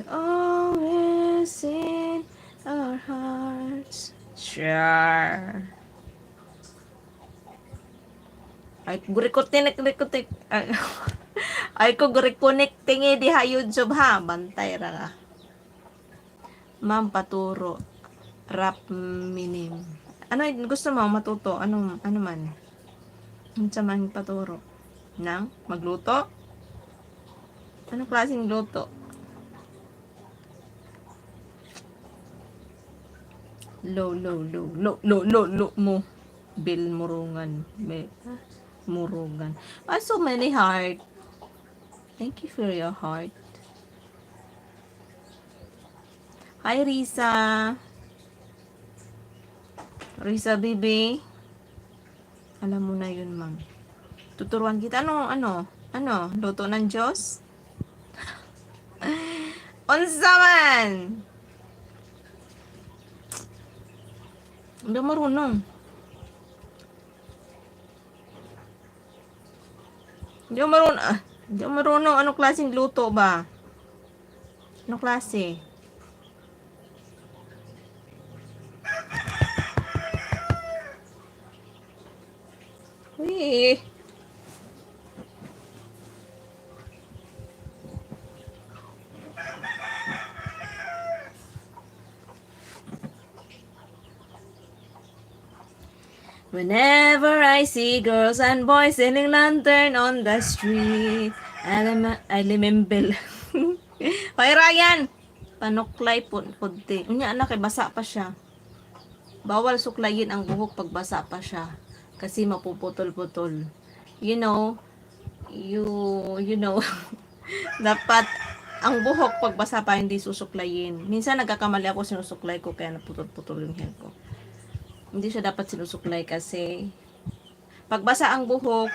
Always in our hearts. Sure. Ay, gurikotinik. Ay, ko gurikonik tingi di ha YouTube ha. Bantay ra ka. Ma'am, paturo. Rap minim. Ano gusto mo matuto? Ano man? Ano sa man paturo? Nang magluto? Ano klaseng luto? Lo mo. Bill Murungan. Murugan. So many heart. Thank you for your heart. Hi, Risa. Risa, baby. Alam mo na yun, ma'am. Tuturuan kita. Ano? Luto ng Diyos? Unsa man? Hindi marunong. Hindi marunong. Anong klaseng luto ba? Anong klase? Uy. Whenever I see girls and boys selling lantern on the street, I remember. Hoy, Ryan! Panuklay punti. Unya anak, basa pa siya. Bawal suklayin ang buhok pag basa pa siya. Kasi mapuputol-putol. You know, dapat ang buhok pag basa pa hindi susuklayin. Minsan nagkakamali ako, sinusuklay ko kaya naputol-putol yung hair ko. Hindi siya dapat sinusuklay kasi pagbasa ang buhok,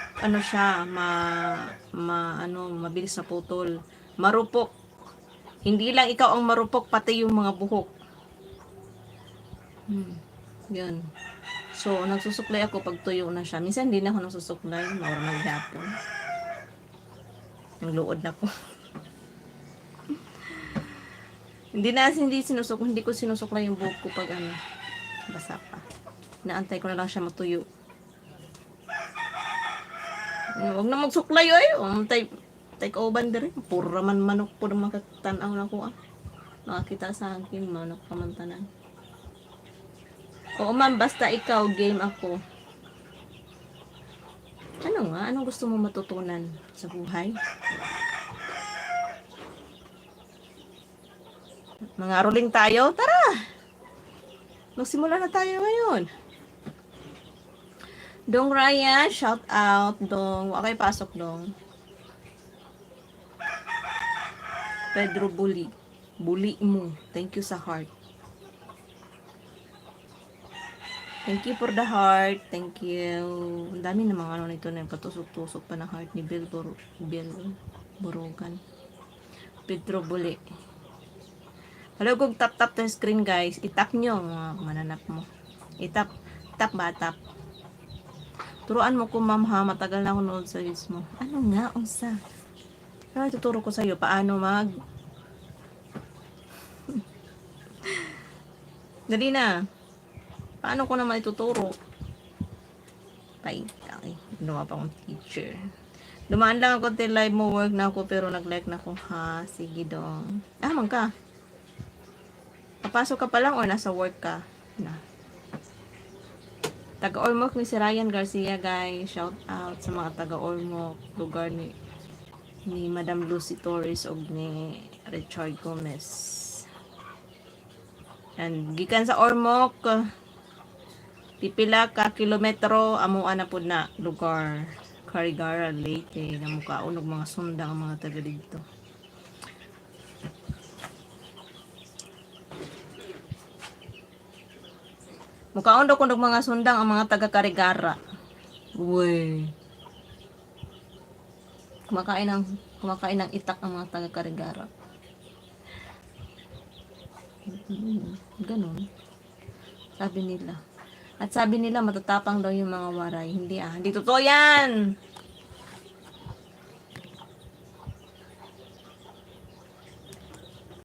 mabilis na putol. Marupok. Hindi lang ikaw ang marupok, pati yung mga buhok. Yun. So, nagsusuklay ako pag tuyo na siya. Minsan hindi na ako nagsusuklay. Normal hapon. Ang luod na ko. Hindi ko sinusuklay yung buhok ko pag basa pa. Naantay ko na lang siya matuyo. Huwag na magsuklay ay. Tay kauban diri. Pura man manok po na makatanaw na ko Nakakita sa akin manok pamantanan. Oo ma'am, basta ikaw game ako. Anong gusto mo matutunan sa buhay? Mga rolling tayo? Tara! Magsimula na tayo ngayon. Dong Ryan, shout out. Dong, okay, pasok dong. Pedro Bully. Bully mo. Thank you sa heart. Thank you for the heart. Thank you. Ang dami na mga nito na patusok-tusok pa ng heart ni Bill Borogan. Pedro Bully. Hello, kung tap-tap to screen guys. Itap nyo mga mananap mo. Itap. Tap ba? Tap. Turuan mo ko ma'am ha. Matagal na ako nood sa videos mo. Ano nga? Unsa? Pero tuturo ko sa'yo paano Dali na. Paano ko naman ituturo? Okay. Ginawa pa akong teacher. Dumaan lang ako till live mo. Work na ako pero nag-like na ako. Ha? Sige dong. Man ka. Papasok ka pa lang o nasa work ka? Na. Taga-Ormoc ni si Ryan Garcia guys. Shout out sa mga taga-Ormoc. Lugar ni Madam Lucy Torres o ni Richard Gomez. And gikan sa Ormoc, pipila ka kilometro amuan na pud na lugar. Carigara, Leyte, na mukaon og mga sundang ang mga taga dito. Mukaon daw kunog mga sundang ang mga taga Carigara. Uy. Kumakain ng itak ang mga taga Carigara. Ganon. Sabi nila. At sabi nila matatapang daw yung mga waray. Hindi totoo yan.